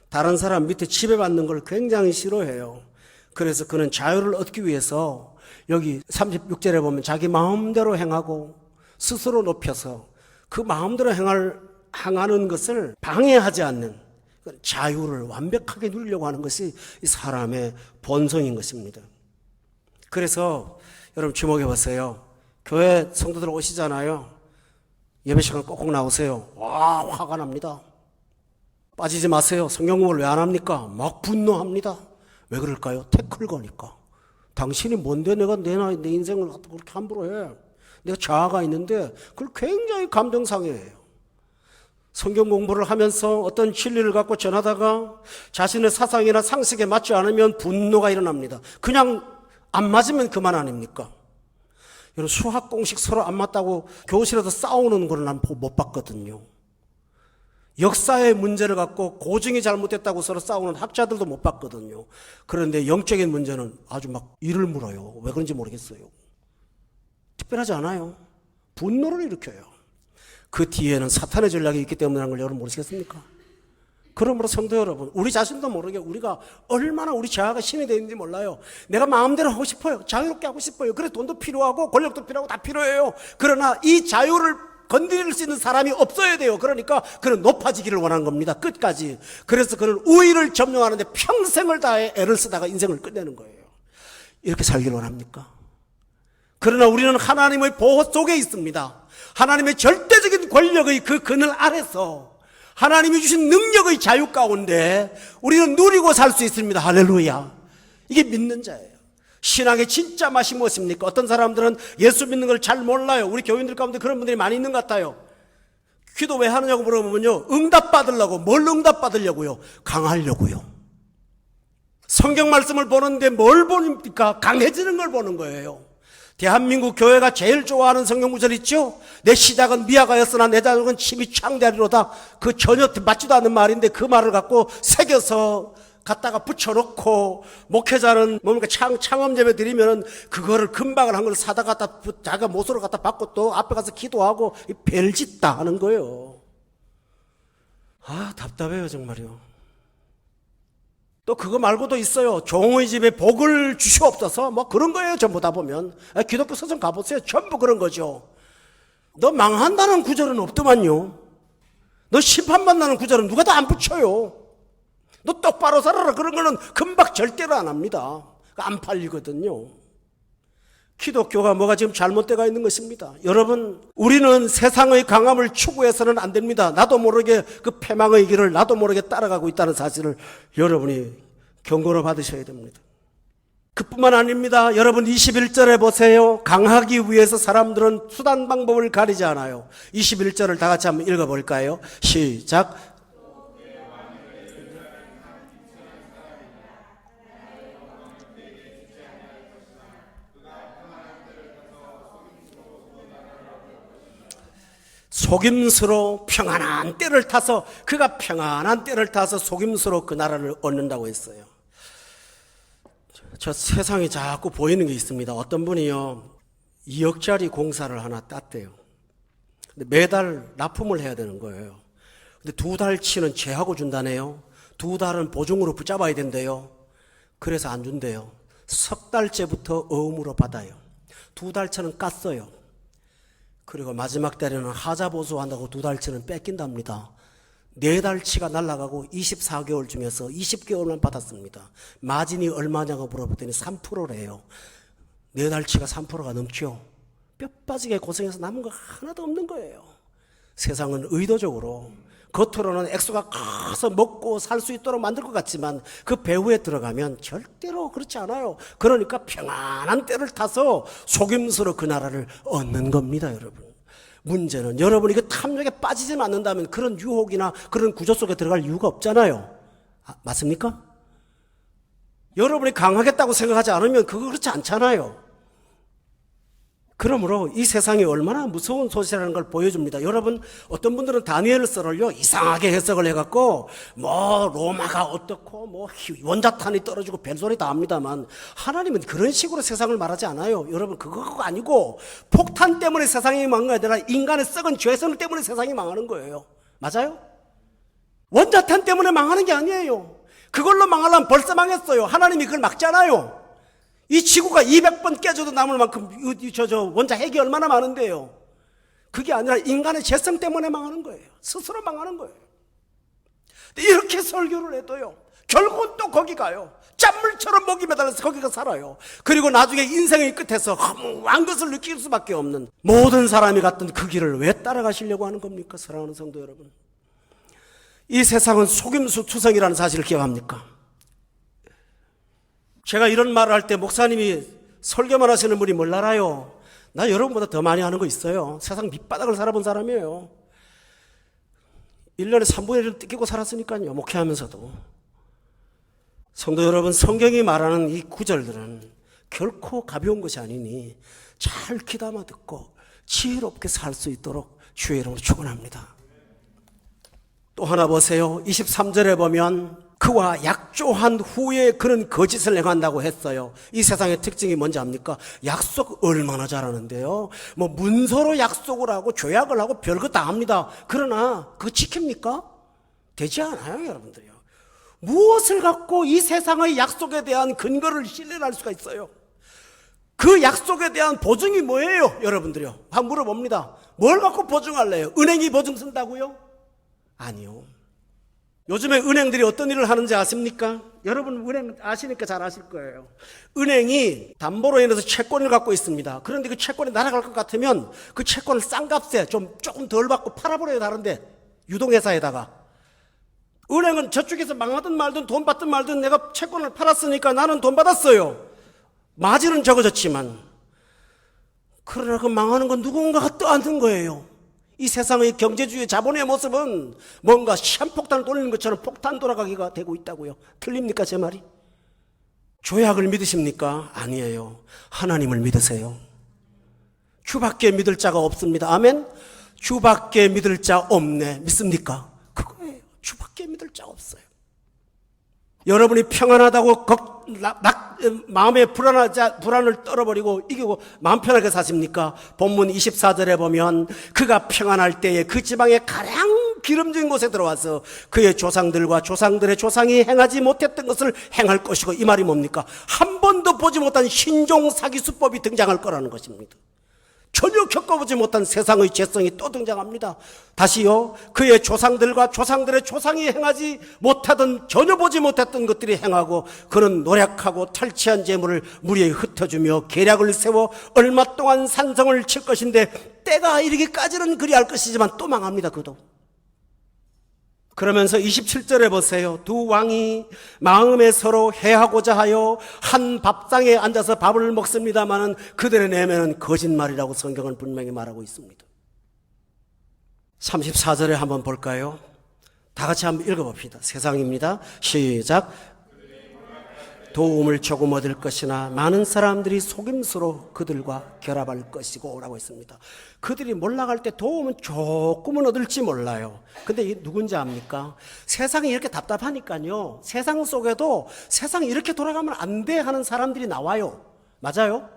S1: 다른 사람 밑에 지배받는 걸 굉장히 싫어해요. 그래서 그는 자유를 얻기 위해서 여기 36절에 보면 자기 마음대로 행하고 스스로 높여서 그 마음대로 행하는 것을 방해하지 않는 자유를 완벽하게 누리려고 하는 것이 이 사람의 본성인 것입니다. 그래서 여러분 주목해 보세요. 교회 성도들 오시잖아요. 예배 시간 꼭꼭 나오세요. 와, 화가 납니다. 빠지지 마세요. 성경 공부를 왜 안 합니까? 막 분노합니다. 왜 그럴까요? 태클 거니까. 당신이 뭔데 내가 내 인생을 그렇게 함부로 해. 내가 자아가 있는데 그걸 굉장히 감정상해해요. 성경 공부를 하면서 어떤 진리를 갖고 전하다가 자신의 사상이나 상식에 맞지 않으면 분노가 일어납니다. 그냥 안 맞으면 그만 아닙니까? 여러분, 수학 공식 서로 안 맞다고 교실에서 싸우는 걸 난 못 봤거든요. 역사의 문제를 갖고 고증이 잘못됐다고 서로 싸우는 학자들도 못 봤거든요. 그런데 영적인 문제는 아주 막 이를 물어요. 왜 그런지 모르겠어요. 특별하지 않아요. 분노를 일으켜요. 그 뒤에는 사탄의 전략이 있기 때문이라는 걸 여러분 모르시겠습니까? 그러므로 성도 여러분, 우리 자신도 모르게 우리가 얼마나 우리 자아가 신이 되어 있는지 몰라요. 내가 마음대로 하고 싶어요. 자유롭게 하고 싶어요. 그래 돈도 필요하고 권력도 필요하고 다 필요해요. 그러나 이 자유를 건드릴 수 있는 사람이 없어야 돼요. 그러니까 그는 높아지기를 원하는 겁니다. 끝까지. 그래서 그는 우위를 점령하는데 평생을 다해 애를 쓰다가 인생을 끝내는 거예요. 이렇게 살기를 원합니까? 그러나 우리는 하나님의 보호 속에 있습니다. 하나님의 절대적인 권력의 그 그늘 아래서 하나님이 주신 능력의 자유 가운데 우리는 누리고 살 수 있습니다. 할렐루야. 이게 믿는 자예요. 신앙의 진짜 맛이 무엇입니까? 어떤 사람들은 예수 믿는 걸 잘 몰라요. 우리 교인들 가운데 그런 분들이 많이 있는 것 같아요. 기도 왜 하느냐고 물어보면요, 응답받으려고. 뭘 응답받으려고요? 강하려고요. 성경 말씀을 보는데 뭘 보니까? 강해지는 걸 보는 거예요. 대한민국 교회가 제일 좋아하는 성경 구절 있죠? 내 시작은 미약하였으나 내 자족은 침이 창대하리로다. 그 전혀 맞지도 않는 말인데 그 말을 갖고 새겨서 갖다가 붙여놓고 목회자는 뭡니까 창업예배 드리면 그거를 금방을 한 걸 사다 갖다 자기가 못으로 갖다 받고 또 앞에 가서 기도하고 별짓 다 하는 거예요. 아, 답답해요 정말요. 또 그거 말고도 있어요. 종의 집에 복을 주시옵소서 뭐 그런 거예요. 전부 다 보면 기독교 서점 가보세요. 전부 그런 거죠. 너 망한다는 구절은 없더만요. 너 심판받는다는 구절은 누가 다 안 붙여요. 너 똑바로 살아라 그런 거는 금방 절대로 안 합니다. 안 팔리거든요. 기독교가 뭐가 지금 잘못되어 있는 것입니다. 여러분, 우리는 세상의 강함을 추구해서는 안 됩니다. 나도 모르게 그 패망의 길을 나도 모르게 따라가고 있다는 사실을 여러분이 경고를 받으셔야 됩니다. 그뿐만 아닙니다. 여러분 21절에 보세요. 강하기 위해서 사람들은 수단 방법을 가리지 않아요. 21절을 다 같이 한번 읽어볼까요? 시작. 속임수로 평안한 때를 타서, 그가 평안한 때를 타서 속임수로 그 나라를 얻는다고 했어요. 저 세상에 자꾸 보이는 게 있습니다. 어떤 분이요 2억짜리 공사를 하나 땄대요. 근데 매달 납품을 해야 되는 거예요. 근데 2달치는 제하고 준다네요. 2달은 보증으로 붙잡아야 된대요. 그래서 안 준대요. 석 달째부터 어음으로 받아요. 2달치는 깠어요. 그리고 마지막 달에는 하자보수한다고 2달치는 뺏긴답니다. 4달치가 날아가고 24개월 중에서 20개월만 받았습니다. 마진이 얼마냐고 물어봤더니 3%래요. 4달치가 3%가 넘죠. 뼈 빠지게 고생해서 남은 거 하나도 없는 거예요. 세상은 의도적으로 겉으로는 액수가 커서 먹고 살 수 있도록 만들 것 같지만 그 배후에 들어가면 절대로 그렇지 않아요. 그러니까 평안한 때를 타서 속임수로 그 나라를 얻는 겁니다, 여러분. 문제는 여러분이 그 탐욕에 빠지지 않는다면 그런 유혹이나 그런 구조 속에 들어갈 이유가 없잖아요. 맞습니까? 여러분이 강하겠다고 생각하지 않으면 그거 그렇지 않잖아요. 그러므로 이 세상이 얼마나 무서운 소식이라는 걸 보여줍니다. 여러분, 어떤 분들은 다니엘서를요 이상하게 해석을 해갖고 뭐 로마가 어떻고 뭐 원자탄이 떨어지고 별소리 다 합니다만, 하나님은 그런 식으로 세상을 말하지 않아요. 여러분, 그거 아니고 폭탄 때문에 세상이 망한 게 아니라 인간의 썩은 죄성 때문에 세상이 망하는 거예요. 맞아요? 원자탄 때문에 망하는 게 아니에요. 그걸로 망하려면 벌써 망했어요. 하나님이 그걸 막잖아요. 이 지구가 200번 깨져도 남을 만큼 원자 핵이 얼마나 많은데요. 그게 아니라 인간의 죄성 때문에 망하는 거예요. 스스로 망하는 거예요. 이렇게 설교를 해도요 결국은 또 거기 가요. 짠물처럼 목이 매달려서 거기가 살아요. 그리고 나중에 인생의 끝에서 허무한 것을 느낄 수밖에 없는, 모든 사람이 갔던 그 길을 왜 따라가시려고 하는 겁니까? 사랑하는 성도 여러분, 이 세상은 속임수 투성이라는 사실을 기억합니까? 제가 이런 말을 할 때 목사님이 설교만 하시는 분이 뭘 알아요? 나 여러분보다 더 많이 하는 거 있어요. 세상 밑바닥을 살아본 사람이에요. 1년에 3분의 1을 뜯기고 살았으니까요, 목회하면서도. 성도 여러분, 성경이 말하는 이 구절들은 결코 가벼운 것이 아니니 잘 귀담아 듣고 지혜롭게 살 수 있도록 주의 이름으로 축원합니다. 또 하나 보세요. 23절에 보면 그와 약조한 후에 그런 거짓을 행한다고 했어요. 이 세상의 특징이 뭔지 압니까? 약속 얼마나 잘하는데요. 뭐 문서로 약속을 하고 조약을 하고 별거 다 합니다. 그러나 그거 지킵니까? 되지 않아요, 여러분들이요. 무엇을 갖고 이 세상의 약속에 대한 근거를 신뢰할 수가 있어요? 그 약속에 대한 보증이 뭐예요, 여러분들이요? 한번 물어봅니다. 뭘 갖고 보증할래요? 은행이 보증 쓴다고요? 아니요. 요즘에 은행들이 어떤 일을 하는지 아십니까? 여러분 은행 아시니까 잘 아실 거예요. 은행이 담보로 인해서 채권을 갖고 있습니다. 그런데 그 채권이 날아갈 것 같으면 그 채권을 싼 값에 조금 덜 받고 팔아버려요, 다른데. 유동회사에다가. 은행은 저쪽에서 망하든 말든 돈 받든 말든 내가 채권을 팔았으니까 나는 돈 받았어요. 마진은 적어졌지만. 그러나 그 망하는 건 누군가가 떠안는 거예요. 이 세상의 경제주의 자본의 모습은 뭔가 시한폭탄을 돌리는 것처럼 폭탄 돌아가기가 되고 있다고요. 틀립니까, 제 말이? 조약을 믿으십니까? 아니에요. 하나님을 믿으세요. 주밖에 믿을 자가 없습니다. 아멘? 주밖에 믿을 자 없네. 믿습니까? 그거예요. 주밖에 믿을 자 없어요. 여러분이 평안하다고 마음의 불안을 떨어버리고 이기고 마음 편하게 사십니까? 본문 24절에 보면 그가 평안할 때에 그 지방의 가장 기름진 곳에 들어와서 그의 조상들과 조상들의 조상이 행하지 못했던 것을 행할 것이고, 이 말이 뭡니까? 한 번도 보지 못한 신종 사기 수법이 등장할 거라는 것입니다. 전혀 겪어보지 못한 세상의 죄성이 또 등장합니다. 다시요, 그의 조상들과 조상들의 조상이 행하지 못하던, 전혀 보지 못했던 것들이 행하고, 그는 노력하고 탈취한 재물을 무리에 흩어주며 계략을 세워 얼마 동안 산성을 칠 것인데 때가 이르기까지는 그리할 것이지만 또 망합니다, 그도. 그러면서 27절에 보세요. 두 왕이 마음에 서로 해하고자 하여 한 밥상에 앉아서 밥을 먹습니다마는 그들의 내면은 거짓말이라고 성경은 분명히 말하고 있습니다. 34절에 한번 볼까요? 다 같이 한번 읽어봅시다. 세상입니다. 시작. 도움을 조금 얻을 것이나 많은 사람들이 속임수로 그들과 결합할 것이고 라고 했습니다. 그들이 몰락할 때 도움은 조금은 얻을지 몰라요. 근데 이 누군지 압니까? 세상이 이렇게 답답하니까요, 세상 속에도 세상이 이렇게 돌아가면 안 돼 하는 사람들이 나와요. 맞아요?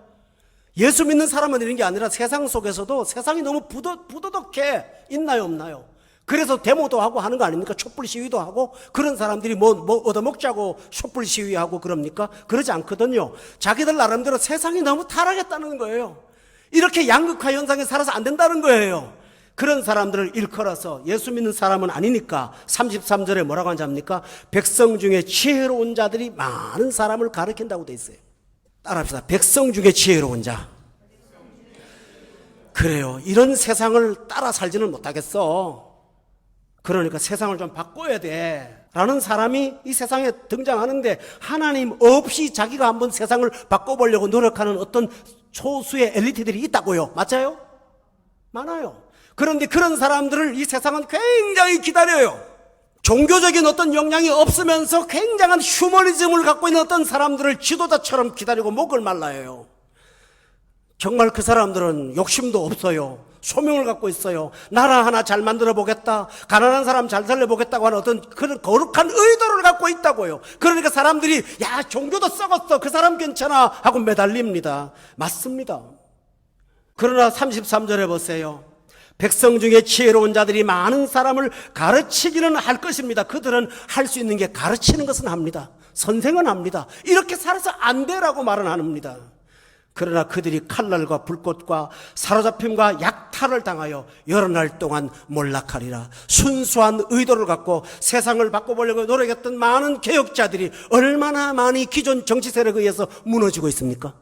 S1: 예수 믿는 사람은 이런 게 아니라 세상 속에서도 세상이 너무 부도덕해. 있나요 없나요? 그래서 데모도 하고 하는 거 아닙니까? 촛불 시위도 하고. 그런 사람들이 뭐 얻어먹자고 촛불 시위하고 그럽니까? 그러지 않거든요. 자기들 나름대로 세상이 너무 타락했다는 거예요. 이렇게 양극화 현상에 살아서 안 된다는 거예요. 그런 사람들을 일컬어서, 예수 믿는 사람은 아니니까 33절에 뭐라고 하는지합니까? 백성 중에 지혜로운 자들이 많은 사람을 가르친다고 돼 있어요. 따라합시다. 백성 중에 지혜로운 자. 그래요. 이런 세상을 따라 살지는 못하겠어. 그러니까 세상을 좀 바꿔야 돼 라는 사람이 이 세상에 등장하는데, 하나님 없이 자기가 한번 세상을 바꿔보려고 노력하는 어떤 소수의 엘리트들이 있다고요. 맞아요? 많아요. 그런데 그런 사람들을 이 세상은 굉장히 기다려요. 종교적인 어떤 역량이 없으면서 굉장한 휴머니즘을 갖고 있는 어떤 사람들을 지도자처럼 기다리고 목을 말라요. 정말 그 사람들은 욕심도 없어요. 소명을 갖고 있어요. 나라 하나 잘 만들어 보겠다, 가난한 사람 잘 살려보겠다고 하는 어떤 그런 거룩한 의도를 갖고 있다고요. 그러니까 사람들이 야, 종교도 썩었어, 그 사람 괜찮아 하고 매달립니다. 맞습니다. 그러나 33절에 보세요. 백성 중에 지혜로운 자들이 많은 사람을 가르치기는 할 것입니다. 그들은 할 수 있는 게 가르치는 것은 합니다. 선생은 합니다. 이렇게 살아서 안 되라고 말은 안 합니다. 그러나 그들이 칼날과 불꽃과 사로잡힘과 약탈을 당하여 여러 날 동안 몰락하리라. 순수한 의도를 갖고 세상을 바꿔보려고 노력했던 많은 개혁자들이 얼마나 많이 기존 정치 세력에 의해서 무너지고 있습니까?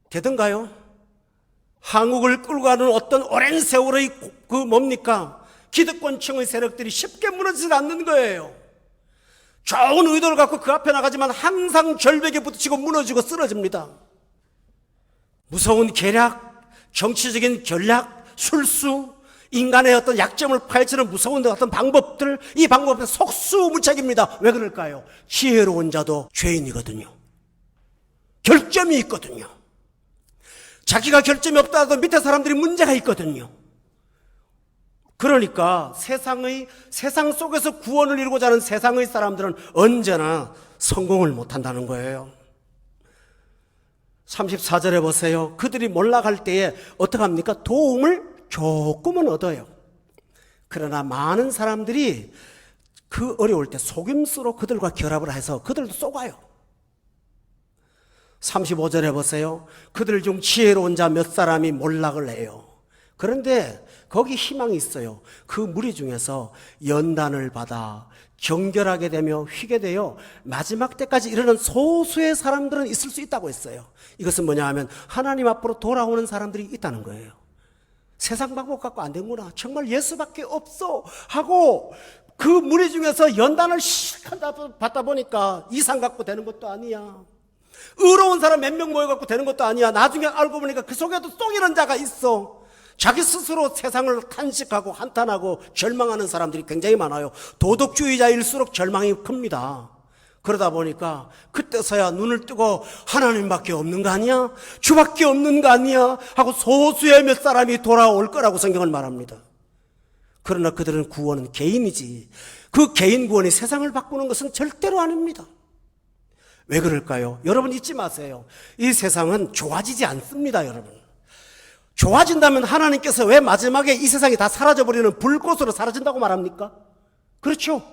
S1: 되던가요? 한국을 끌고 가는 어떤 오랜 세월의 그 뭡니까? 기득권층의 세력들이 쉽게 무너지지 않는 거예요. 좋은 의도를 갖고 그 앞에 나가지만 항상 절벽에 부딪히고 무너지고 쓰러집니다. 무서운 계략, 정치적인 전략, 술수, 인간의 어떤 약점을 파헤치는 무서운 어떤 방법들, 이 방법은 속수무책입니다. 왜 그럴까요? 지혜로운 자도 죄인이거든요. 결점이 있거든요. 자기가 결점이 없다 하더라도 밑에 사람들이 문제가 있거든요. 그러니까 세상 속에서 구원을 이루고자 하는 세상의 사람들은 언제나 성공을 못한다는 거예요. 34절에 보세요. 그들이 몰락할 때에 어떻게 합니까? 도움을 조금은 얻어요. 그러나 많은 사람들이 그 어려울 때 속임수로 그들과 결합을 해서 그들도 쏘가요. 35절에 보세요. 그들 중 지혜로운 자 몇 사람이 몰락을 해요. 그런데 거기 희망이 있어요. 그 무리 중에서 연단을 받아 정결하게 되며 휘게 되어 마지막 때까지 이르는 소수의 사람들은 있을 수 있다고 했어요. 이것은 뭐냐 하면 하나님 앞으로 돌아오는 사람들이 있다는 거예요. 세상 방법 갖고 안 되는구나, 정말 예수밖에 없어 하고 그 무리 중에서 연단을 실컷 받다 보니까 이상 갖고 되는 것도 아니야, 의로운 사람 몇 명 모여갖고 되는 것도 아니야. 나중에 알고 보니까 그 속에도 똥이는 자가 있어. 자기 스스로 세상을 탄식하고 한탄하고 절망하는 사람들이 굉장히 많아요. 도덕주의자일수록 절망이 큽니다. 그러다 보니까 그때서야 눈을 뜨고 하나님밖에 없는 거 아니야? 주밖에 없는 거 아니야? 하고 소수의 몇 사람이 돌아올 거라고 성경은 말합니다. 그러나 그들은 구원은 개인이지, 그 개인 구원이 세상을 바꾸는 것은 절대로 아닙니다. 왜 그럴까요? 여러분 잊지 마세요. 이 세상은 좋아지지 않습니다. 여러분, 좋아진다면 하나님께서 왜 마지막에 이 세상이 다 사라져버리는 불꽃으로 사라진다고 말합니까? 그렇죠.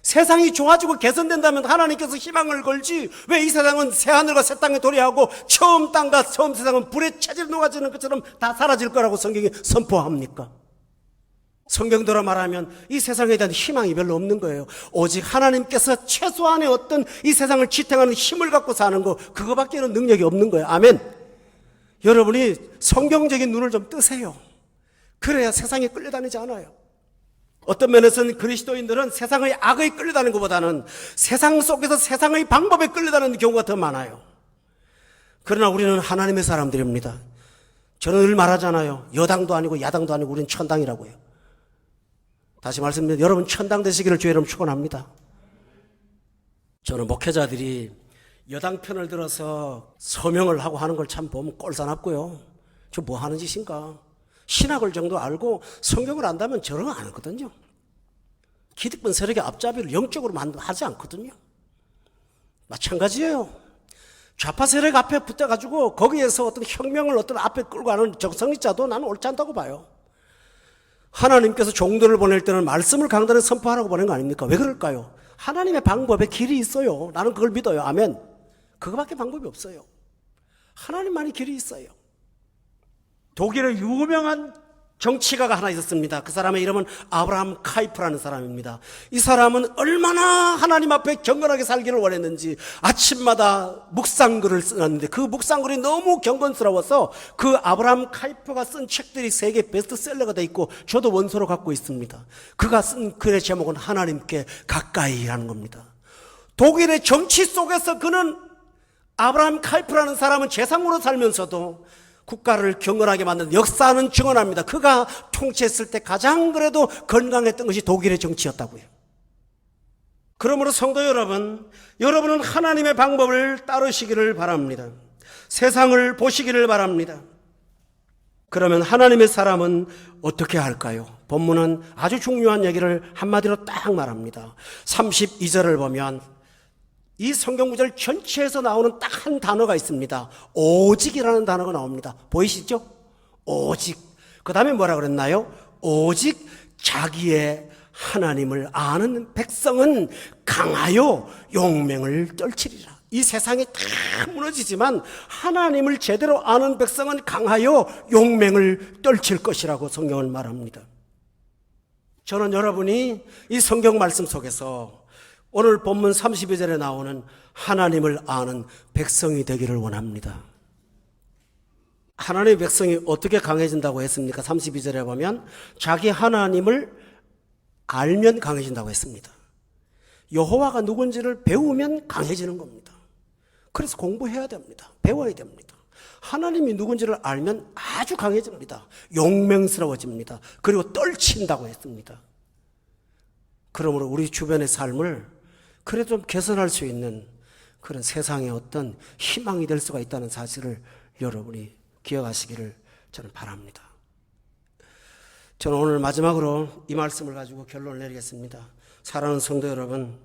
S1: 세상이 좋아지고 개선된다면 하나님께서 희망을 걸지, 왜 이 세상은 새하늘과 새 땅에 도래하고 처음 땅과 처음 세상은 불에 체질 녹아지는 것처럼 다 사라질 거라고 성경이 선포합니까? 성경대로 말하면 이 세상에 대한 희망이 별로 없는 거예요. 오직 하나님께서 최소한의 어떤 이 세상을 지탱하는 힘을 갖고 사는 거, 그거밖에는 능력이 없는 거예요. 아멘. 여러분이 성경적인 눈을 좀 뜨세요. 그래야 세상에 끌려다니지 않아요. 어떤 면에서는 그리스도인들은 세상의 악에 끌려다니는 것보다는 세상 속에서 세상의 방법에 끌려다니는 경우가 더 많아요. 그러나 우리는 하나님의 사람들입니다. 저는 늘 말하잖아요. 여당도 아니고 야당도 아니고 우리는 천당이라고요. 다시 말씀드립니다. 여러분 천당 되시기를 주의 이름으로 축원합니다. 저는 목회자들이 여당 편을 들어서 서명을 하고 하는 걸 참 보면 꼴사납고요. 저 뭐 하는 짓인가? 신학을 정도 알고 성경을 안다면 저런 거 안 하거든요. 기득권 세력의 앞잡이를 영적으로 하지 않거든요. 마찬가지예요. 좌파 세력 앞에 붙어가지고 거기에서 어떤 혁명을 어떤 앞에 끌고 가는 정성리자도 나는 옳지 않다고 봐요. 하나님께서 종들을 보낼 때는 말씀을 강단에 선포하라고 보낸 거 아닙니까? 왜 그럴까요? 하나님의 방법에 길이 있어요. 나는 그걸 믿어요. 아멘. 그거밖에 방법이 없어요. 하나님만이 길이 있어요. 독일의 유명한 정치가가 하나 있었습니다. 그 사람의 이름은 아브라함 카이프라는 사람입니다. 이 사람은 얼마나 하나님 앞에 경건하게 살기를 원했는지 아침마다 묵상글을 쓰는데 그 묵상글이 너무 경건스러워서 그 아브라함 카이프가 쓴 책들이 세계 베스트셀러가 돼 있고 저도 원서로 갖고 있습니다. 그가 쓴 글의 제목은 하나님께 가까이라는 겁니다. 독일의 정치 속에서 그는 아브라함 카이프라는 사람은 재상으로 살면서도 국가를 경건하게 만든 역사는 증언합니다. 그가 통치했을 때 가장 그래도 건강했던 것이 독일의 정치였다고요. 그러므로 성도 여러분, 여러분은 하나님의 방법을 따르시기를 바랍니다. 세상을 보시기를 바랍니다. 그러면 하나님의 사람은 어떻게 할까요? 본문은 아주 중요한 얘기를 한마디로 딱 말합니다. 32절을 보면 이 성경 구절 전체에서 나오는 딱 한 단어가 있습니다. 오직이라는 단어가 나옵니다. 보이시죠? 오직. 그 다음에 뭐라 그랬나요? 오직 자기의 하나님을 아는 백성은 강하여 용맹을 떨치리라. 이 세상이 다 무너지지만 하나님을 제대로 아는 백성은 강하여 용맹을 떨칠 것이라고 성경은 말합니다. 저는 여러분이 이 성경 말씀 속에서 오늘 본문 32절에 나오는 하나님을 아는 백성이 되기를 원합니다. 하나님의 백성이 어떻게 강해진다고 했습니까? 32절에 보면 자기 하나님을 알면 강해진다고 했습니다. 여호와가 누군지를 배우면 강해지는 겁니다. 그래서 공부해야 됩니다. 배워야 됩니다. 하나님이 누군지를 알면 아주 강해집니다. 용맹스러워집니다. 그리고 떨친다고 했습니다. 그러므로 우리 주변의 삶을 그래도 좀 개선할 수 있는 그런 세상의 어떤 희망이 될 수가 있다는 사실을 여러분이 기억하시기를 저는 바랍니다. 저는 오늘 마지막으로 이 말씀을 가지고 결론을 내리겠습니다. 사랑하는 성도 여러분,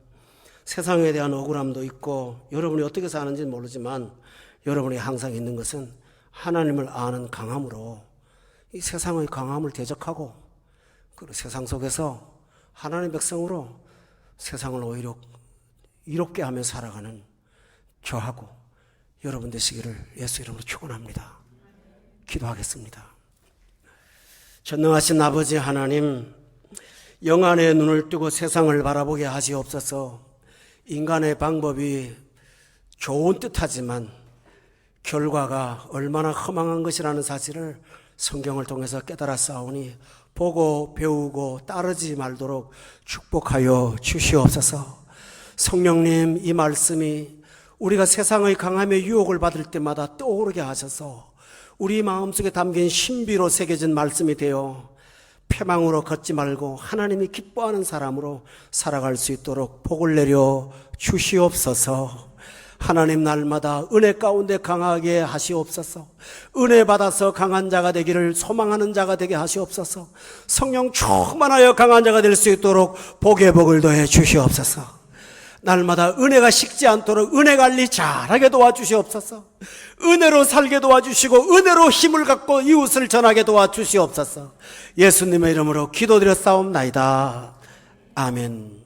S1: 세상에 대한 억울함도 있고 여러분이 어떻게 사는지는 모르지만 여러분이 항상 있는 것은 하나님을 아는 강함으로 이 세상의 강함을 대적하고 그리고 세상 속에서 하나님의 백성으로 세상을 오히려 이롭게 하며 살아가는 저하고 여러분 되시기를 예수 이름으로 축원합니다. 기도하겠습니다. 전능하신 아버지 하나님, 영안의 눈을 뜨고 세상을 바라보게 하시옵소서. 인간의 방법이 좋은 듯하지만 결과가 얼마나 허망한 것이라는 사실을 성경을 통해서 깨달았사오니 보고 배우고 따르지 말도록 축복하여 주시옵소서. 성령님, 이 말씀이 우리가 세상의 강함의 유혹을 받을 때마다 떠오르게 하셔서 우리 마음속에 담긴 신비로 새겨진 말씀이 되어 패망으로 걷지 말고 하나님이 기뻐하는 사람으로 살아갈 수 있도록 복을 내려 주시옵소서. 하나님, 날마다 은혜 가운데 강하게 하시옵소서. 은혜 받아서 강한 자가 되기를 소망하는 자가 되게 하시옵소서. 성령 충만하여 강한 자가 될 수 있도록 복의 복을 더해 주시옵소서. 날마다 은혜가 식지 않도록 은혜 관리 잘하게 도와주시옵소서. 은혜로 살게 도와주시고 은혜로 힘을 갖고 이웃을 전하게 도와주시옵소서. 예수님의 이름으로 기도드렸사옵나이다. 아멘.